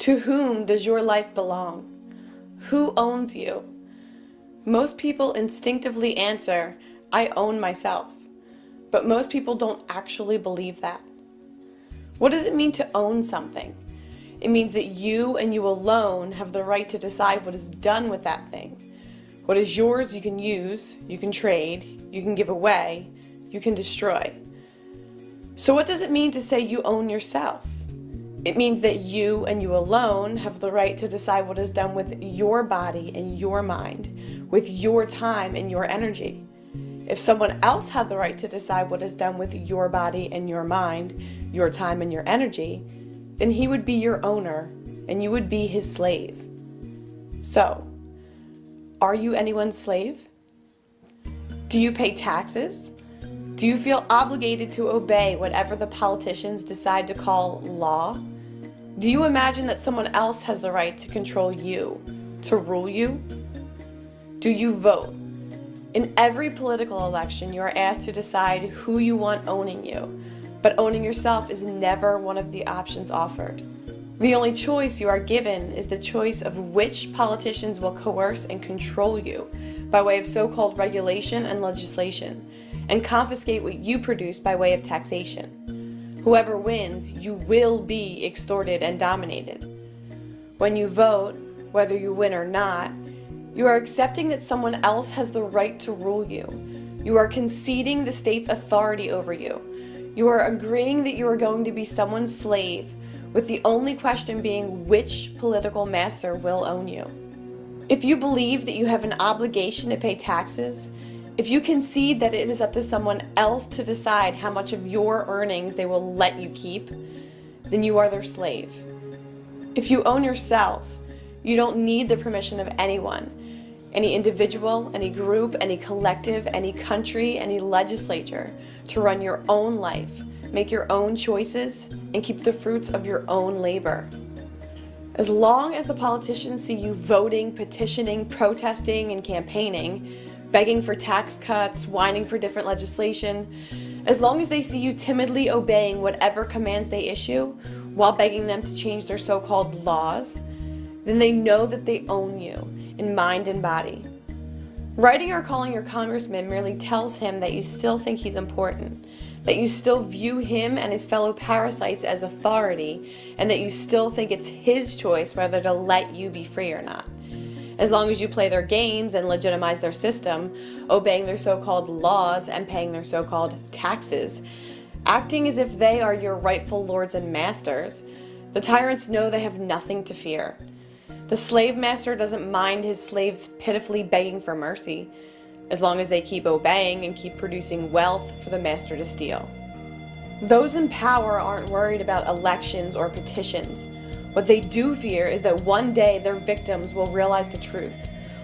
To whom does your life belong? Who owns you? Most people instinctively answer, I own myself. But most people don't actually believe that. What does it mean to own something? It means that you and you alone have the right to decide what is done with that thing. What is yours you can use, you can trade, you can give away, you can destroy. So what does it mean to say you own yourself? It means that you and you alone have the right to decide what is done with your body and your mind, with your time and your energy. If someone else had the right to decide what is done with your body and your mind, your time and your energy, then he would be your owner and you would be his slave. So, are you anyone's slave? Do you pay taxes? Do you feel obligated to obey whatever the politicians decide to call law? Do you imagine that someone else has the right to control you, to rule you? Do you vote? In every political election, you are asked to decide who you want owning you, but owning yourself is never one of the options offered. The only choice you are given is the choice of which politicians will coerce and control you by way of so-called regulation and legislation, and confiscate what you produce by way of taxation. Whoever wins, you will be extorted and dominated. When you vote, whether you win or not, you are accepting that someone else has the right to rule you. You are conceding the state's authority over you. You are agreeing that you are going to be someone's slave, with the only question being which political master will own you. If you believe that you have an obligation to pay taxes, if you concede that it is up to someone else to decide how much of your earnings they will let you keep, then you are their slave. If you own yourself, you don't need the permission of anyone, any individual, any group, any collective, any country, any legislature, to run your own life, make your own choices, and keep the fruits of your own labor. As long as the politicians see you voting, petitioning, protesting, and campaigning, begging for tax cuts, whining for different legislation, as long as they see you timidly obeying whatever commands they issue while begging them to change their so-called laws, then they know that they own you in mind and body. Writing or calling your congressman merely tells him that you still think he's important, that you still view him and his fellow parasites as authority, and that you still think it's his choice whether to let you be free or not. As long as you play their games and legitimize their system, obeying their so-called laws and paying their so-called taxes, acting as if they are your rightful lords and masters, the tyrants know they have nothing to fear. The slave master doesn't mind his slaves pitifully begging for mercy, as long as they keep obeying and keep producing wealth for the master to steal. Those in power aren't worried about elections or petitions. What they do fear is that one day their victims will realize the truth,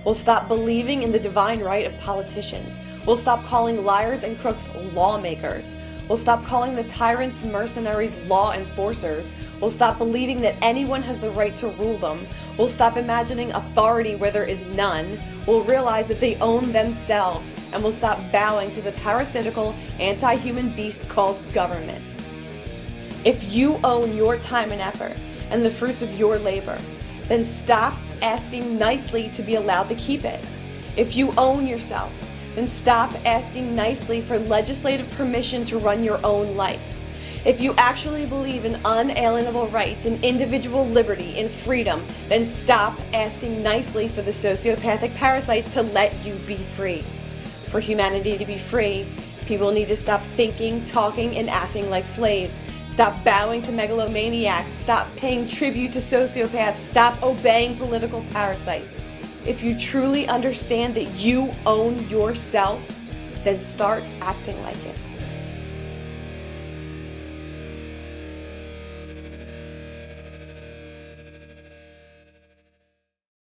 will stop believing in the divine right of politicians, will stop calling liars and crooks lawmakers, will stop calling the tyrants, mercenaries, law enforcers, will stop believing that anyone has the right to rule them, will stop imagining authority where there is none, will realize that they own themselves, and will stop bowing to the parasitical, anti-human beast called government. If you own your time and effort and the fruits of your labor, then stop asking nicely to be allowed to keep it. If you own yourself, then stop asking nicely for legislative permission to run your own life. If you actually believe in unalienable rights, in individual liberty, in freedom, then stop asking nicely for the sociopathic parasites to let you be free. For humanity to be free, people need to stop thinking, talking, and acting like slaves. Stop bowing to megalomaniacs. Stop paying tribute to sociopaths. Stop obeying political parasites. If you truly understand that you own yourself, then start acting like it.